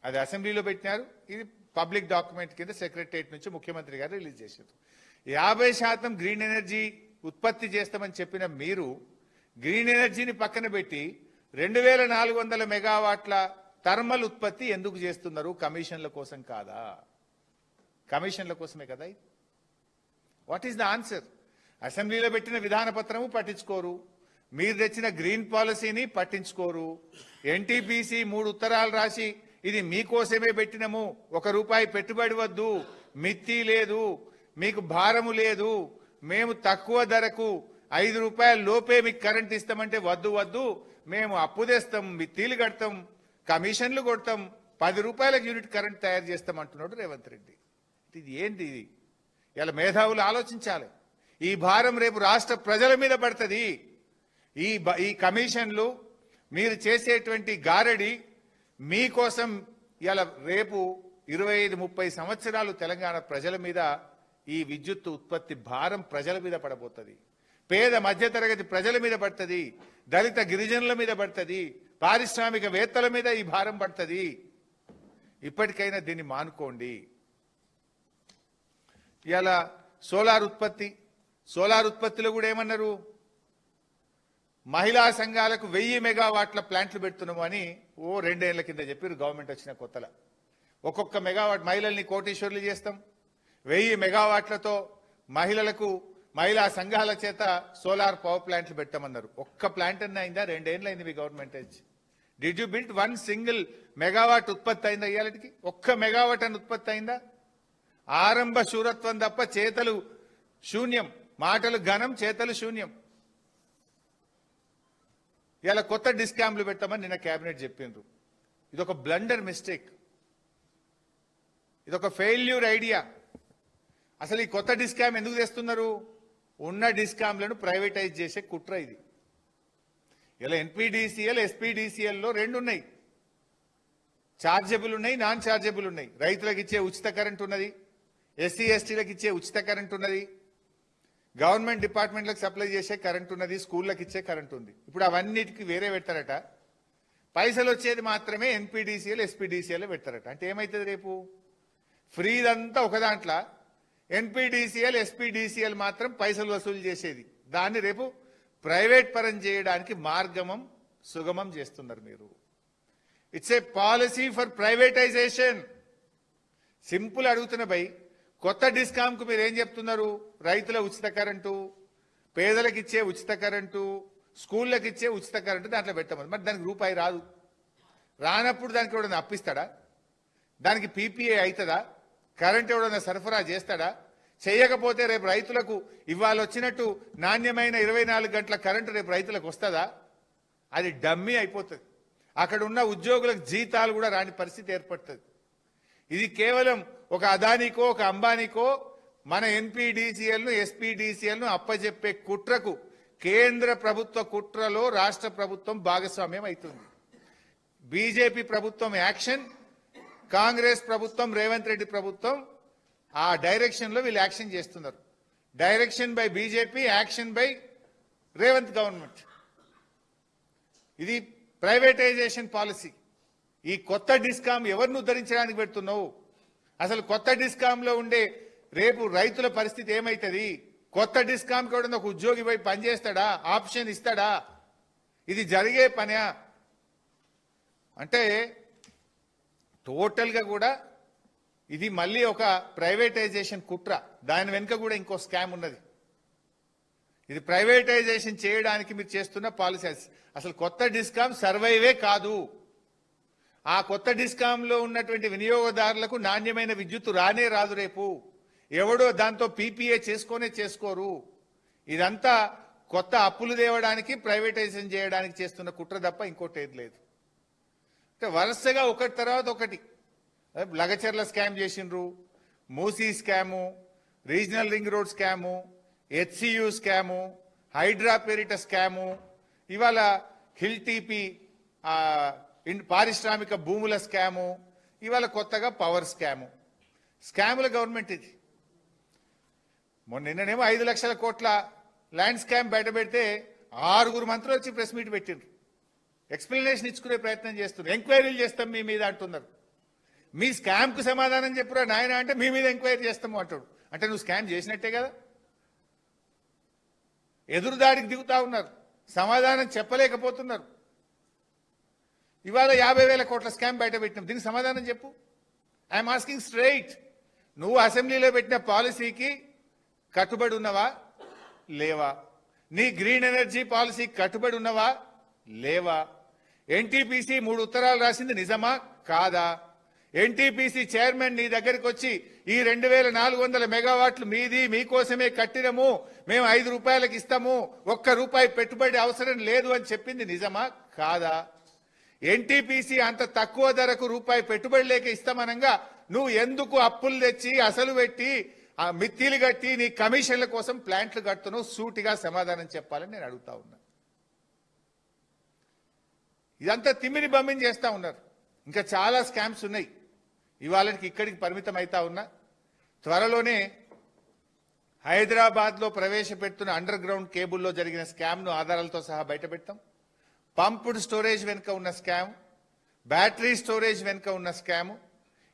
అది అసెంబ్లీలో పెట్టినారు. ఇది పబ్లిక్ డాక్యుమెంట్ కింద సెక్రటరియట్ నుంచి ముఖ్యమంత్రి గారు రిలీజ్ చేశారు. 50% గ్రీన్ ఎనర్జీ ఉత్పత్తి చేస్తామని చెప్పిన మీరు గ్రీన్ ఎనర్జీని పక్కన పెట్టి 2400 మెగావాట్ల థర్మల్ ఉత్పత్తి ఎందుకు చేస్తున్నారు? కమిషన్ల కోసం కాదా? కమిషన్ల కోసమే కదా. What is the answer? అసెంబ్లీలో పెట్టిన విధాన పత్రము పట్టించుకోరు, మీరు తెచ్చిన గ్రీన్ పాలసీని పట్టించుకోరు. ఎన్టీపీసీ 3 ఉత్తరాలు రాసి ఇది మీకోసమే పెట్టినము, ₹1 పెట్టుబడి వద్దు, మిత్తి లేదు, మీకు భారము లేదు, మేము తక్కువ ధరకు ₹5 లోపే మీకు కరెంట్ ఇస్తామంటే వద్దు, మేము అప్పు తెస్తాం, మిత్తిలు కడతాం, కమిషన్లు కొడతాం, ₹10 యూనిట్ కరెంట్ తయారు చేస్తాం అంటున్నాడు రేవంత్ రెడ్డి. ఇది ఏంటి? ఇది ఇలా మేధావులు ఆలోచించాలి. ఈ భారం రేపు రాష్ట్ర ప్రజల మీద పడుతుంది. ఈ కమిషన్లు మీరు చేసేటువంటి గారడి మీకోసం ఇలా రేపు 25-30 సంవత్సరాలు తెలంగాణ ప్రజల మీద ఈ విద్యుత్ ఉత్పత్తి భారం ప్రజల మీద పడబోతుంది. పేద మధ్యతరగతి ప్రజల మీద పడుతుంది, దళిత గిరిజనుల మీద పడుతుంది, పారిశ్రామికవేత్తల మీద ఈ భారం పడుతుంది. ఇప్పటికైనా దీన్ని మానుకోండి. ఇలా సోలార్ ఉత్పత్తిలో కూడా ఏమన్నారు? మహిళా సంఘాలకు 1000 మెగావాట్ల ప్లాంట్లు పెడుతున్నాము అని 2 ఏళ్ల కింద చెప్పారు గవర్నమెంట్ వచ్చిన కొత్తల. ఒక్కొక్క మెగావాట్ మహిళల్ని కోటీశ్వర్లు చేస్తాం, 1000 మెగావాట్లతో మహిళా సంఘాల చేత సోలార్ పవర్ ప్లాంట్లు పెట్టమన్నారు. ఒక్క ప్లాంట్ అన్న అయిందా? 2 ఏళ్ళు అయింది మీ గవర్నమెంట్ వచ్చి. Did you build 1 single megawatt ఉత్పత్తి అయిందా? ఇయ్యాలటికి ఒక్క మెగావాట్ అని ఉత్పత్తి అయిందా? ఆరంభ శూరత్వం తప్ప చేతలు శూన్యం, మాటలు ఘనం, చేతలు శూన్యం. ఇలా కొత్త డిస్కామ్లు పెట్టమని నిన్న కేబినెట్ చెప్పిండ్రు. ఇదొక బ్లండర్ మిస్టేక్, ఇదొక ఫెయిల్యూర్ ఐడియా. అసలు ఈ కొత్త డిస్కామ్ ఎందుకు తెస్తున్నారు? ఉన్న డిస్కామ్లను ప్రైవేటైజ్ చేసే కుట్ర ఇది. ఇలా ఎన్పీడీసీఎల్ ఎస్పీడీసీఎల్లో రెండు ఉన్నాయి, చార్జబుల్ ఉన్నాయి, నాన్ చార్జబుల్ ఉన్నాయి. రైతులకు ఇచ్చే ఉచిత కరెంట్ ఉన్నది, ఎస్సీ ఎస్టీలకు ఇచ్చే ఉచిత కరెంట్ ఉన్నది, గవర్నమెంట్ డిపార్ట్మెంట్లకు సప్లై చేసే కరెంట్ ఉన్నది, స్కూళ్ళకి ఇచ్చే కరెంట్ ఉంది. ఇప్పుడు అవన్నిటికీ వేరే పెడతారట, పైసలు వచ్చేది మాత్రమే ఎన్పీడీసీఎల్ ఎస్పీడీసీఎల్ పెడతారట. అంటే ఏమవుతుంది, రేపు ఫ్రీదంతా ఒక దాంట్లో, ఎన్పీడీసీఎల్ ఎస్పీడీసీఎల్ మాత్రం పైసలు వసూలు చేసేది, దాన్ని రేపు ప్రైవేట్ పరం చేయడానికి మార్గమం సుగమం చేస్తున్నారు మీరు. It's a policy for privatisation. Simple అడుగుతున్న భయ్, కొత్త డిస్కామ్ కు మీరు ఏం చెప్తున్నారు? రైతుల ఉచిత కరెంటు, పేదలకు ఇచ్చే ఉచిత కరెంటు, స్కూళ్ళకి ఇచ్చే ఉచిత కరెంటు దాంట్లో పెట్టమని. మరి దానికి రూపాయి రాదు. రానప్పుడు దానికి ఎవడన్నా అప్పిస్తాడా? దానికి పీపీఏ అవుతుందా? కరెంట్ ఎవడన్నా సరఫరా చేస్తాడా? చేయకపోతే రేపు రైతులకు ఇవాళ వచ్చినట్టు నాణ్యమైన 24 గంటల కరెంటు రేపు రైతులకు వస్తుందా? అది డమ్మీ అయిపోతుంది. అక్కడ ఉన్న ఉద్యోగులకు జీతాలు కూడా రాని పరిస్థితి ఏర్పడుతుంది. ఇది కేవలం ఒక అదానికో ఒక అంబానీకో మన ఎన్పీడీసీఎల్ను ఎస్పీడీసీఎల్ను అప్పజెప్పే కుట్రకు కేంద్ర ప్రభుత్వ కుట్రలో రాష్ట్ర ప్రభుత్వం భాగస్వామ్యం అవుతుంది. బీజేపీ ప్రభుత్వం యాక్షన్, కాంగ్రెస్ ప్రభుత్వం రేవంత్ రెడ్డి ప్రభుత్వం ఆ డైరెక్షన్ లో వీళ్ళు యాక్షన్ చేస్తున్నారు. Direction by BJP, action by Revanth government. ఇది ప్రైవేటైజేషన్ పాలసీ. ఈ కొత్త డిస్కామ్ ఎవరిని ఉద్ధరించడానికి పెడుతున్నావు? అసలు కొత్త డిస్కామ్ లో ఉండే రేపు రైతుల పరిస్థితి ఏమైతుంది? కొత్త డిస్కామ్ కూడా ఒక ఉద్యోగి పోయి పనిచేస్తాడా? ఆప్షన్ ఇస్తాడా? ఇది జరిగే పనా? అంటే టోటల్ గా కూడా ఇది మళ్ళీ ఒక ప్రైవేటైజేషన్ కుట్ర. దాని వెనుక కూడా ఇంకో స్కామ్ ఉన్నది. ఇది ప్రైవేటైజేషన్ చేయడానికి మీరు చేస్తున్న పాలసీ. అసలు కొత్త డిస్కామ్ సర్వైవే కాదు. ఆ కొత్త డిస్కామ్ లో ఉన్నటువంటి వినియోగదారులకు నాణ్యమైన విద్యుత్ రానే రాదు. రేపు ఎవడో దాంతో పీపీఏ చేసుకోరు. ఇదంతా కొత్త అప్పులు తేవడానికి, ప్రైవేటైజేషన్ చేయడానికి చేస్తున్న కుట్ర తప్ప ఇంకోటి ఏది లేదు. అంటే వరుసగా ఒకటి తర్వాత ఒకటి లగచర్ల స్కామ్ చేసిండ్రు, Musi scam, regional ring road scam, HCU scam, Hydraa పేరిట స్కాము, ఇవాళ హిల్ టీపీ పారిశ్రామిక భూముల స్కాము, ఇవాళ కొత్తగా పవర్ స్కాము. స్కాముల గవర్నమెంట్ ఇది. నిన్ననేమో 5 లక్షల కోట్ల ల్యాండ్ స్కామ్ బయట పెడితే 6 మంత్రులు వచ్చి ప్రెస్ మీట్ పెట్టిండ్రు. ఎక్స్ప్లెనేషన్ ఇచ్చుకునే ప్రయత్నం చేస్తున్నారు. ఎంక్వైరీలు చేస్తాం మీ మీద అంటున్నారు. మీ స్కామ్ కు సమాధానం చెప్పురా నాయన అంటే మీ మీద ఎంక్వైరీ చేస్తాము అంటాడు. అంటే నువ్వు స్కామ్ చేసినట్టే కదా. ఎదురుదాడికి దిగుతా ఉన్నారు, సమాధానం చెప్పలేకపోతున్నారు. ఇవాళ 50,000 కోట్ల స్కామ్ బయట పెట్టినాం, దీనికి సమాధానం చెప్పు. I'm asking straight. నువ్వు అసెంబ్లీలో పెట్టిన పాలసీకి కట్టుబడి ఉన్నవా లేవా? నీ గ్రీన్ ఎనర్జీ పాలసీ కట్టుబడి ఉన్నవా లేవా? ఎన్టీపీసీ 3 ఉత్తరాలు రాసింది నిజమా కాదా? ఎన్టీపీసీ చైర్మన్ నీ దగ్గరికి వచ్చి ఈ 2400 మెగావాట్లు మీది, మీకోసమే కట్టినము, మేము 5 రూపాయలకు ఇస్తాము, ₹1 పెట్టుబడి అవసరం లేదు అని చెప్పింది నిజమా కాదా? ఎన్టీపీసీ అంత తక్కువ ధరకు ₹1 పెట్టుబడి లేక ఇస్తామనంగా నువ్వు ఎందుకు అప్పులు తెచ్చి అసలు పెట్టి ఆ మిత్తిలు కట్టి నీ కమిషన్ల కోసం ప్లాంట్లు కడుతున్నావు? సూటిగా సమాధానం చెప్పాలని నేను అడుగుతా ఉన్నా. ఇదంతా తిమ్మిని బమ్మిని చేస్తా ఉన్నారు. ఇంకా చాలా స్కామ్స్ ఉన్నాయి. ఇవాళకి ఇక్కడికి పరిమితం అవుతా ఉన్నా. త్వరలోనే హైదరాబాద్ లో ప్రవేశపెడుతున్న అండర్ గ్రౌండ్ కేబుల్లో జరిగిన స్కామ్ ను ఆధారాలతో సహా బయట పెడతాం. పంప్డ్ స్టోరేజ్ వెనుక ఉన్న స్కామ్, బ్యాటరీ స్టోరేజ్ వెనుక ఉన్న స్కామ్,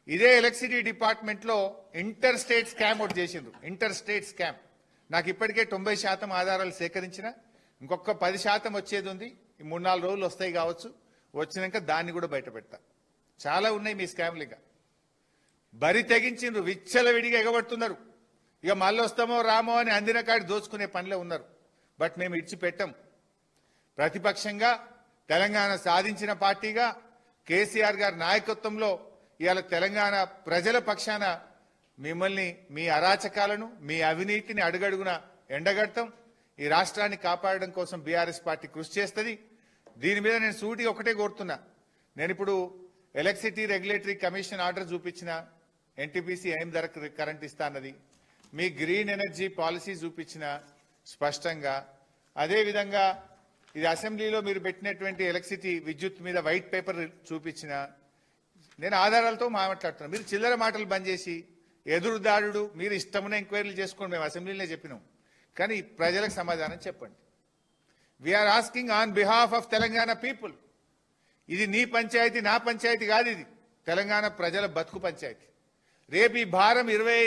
ఇదే ఎలక్ట్రిసిటీ డిపార్ట్మెంట్ లో ఇంటర్ స్టేట్ స్కామ్ ఒకటి చేసిండ్రు. ఇంటర్ స్టేట్ స్కామ్ నాకు ఇప్పటికే 90% ఆధారాలు సేకరించిన, ఇంకొక 10% వచ్చేది ఉంది. ఈ 3-4 రోజులు వస్తాయి కావచ్చు. వచ్చినాక దాన్ని కూడా బయట పెడతా. చాలా ఉన్నాయి మీ స్కామ్లు. ఇక బరి తెగించిండ్రు, విచ్చలవిడిగా ఎగబడుతున్నారు. ఇక మళ్ళీ వస్తామో రామో అని అందిన కాడి దోచుకునే పనిలో ఉన్నారు. బట్ మేము ఇడిచిపెట్టాం. ప్రతిపక్షంగా తెలంగాణ సాధించిన పార్టీగా కేసీఆర్ గారి నాయకత్వంలో ఇవాళ తెలంగాణ ప్రజల పక్షాన మిమ్మల్ని, మీ అరాచకాలను, మీ అవినీతిని అడుగడుగున ఎండగడతాం. ఈ రాష్ట్రాన్ని కాపాడడం కోసం బీఆర్ఎస్ పార్టీ కృషి చేస్తుంది. దీని మీద నేను సూటిగా ఒకటే కోరుతున్నా. నేను ఇప్పుడు ఎలక్ట్రిసిటీ రెగ్యులేటరీ కమిషన్ ఆర్డర్ చూపించిన, ఎన్టీపీసీ ఏం ధర కరెంట్ ఇస్తా అన్నది, మీ గ్రీన్ ఎనర్జీ పాలసీ చూపించిన, స్పష్టంగా. అదేవిధంగా ఇది అసెంబ్లీలో మీరు పెట్టినటువంటి ఎలక్ట్రిసిటీ విద్యుత్ మీద వైట్ పేపర్ చూపించిన నేను ఆధారాలతో మాట్లాడుతున్నాను. మీరు చిల్లర మాటలు బంద్ చేసి ఎదురుదాడు మీరు ఇష్టమైన ఎంక్వైరీలు చేసుకోండి, మేము అసెంబ్లీలో చెప్పినాం. కానీ ప్రజలకు సమాధానం చెప్పండి. We're asking on behalf of Telangana people. ఇది నీ పంచాయతీ నా పంచాయతీ కాదు, ఇది తెలంగాణ ప్రజల బతుకు పంచాయతీ. రేపు ఈ భారం 25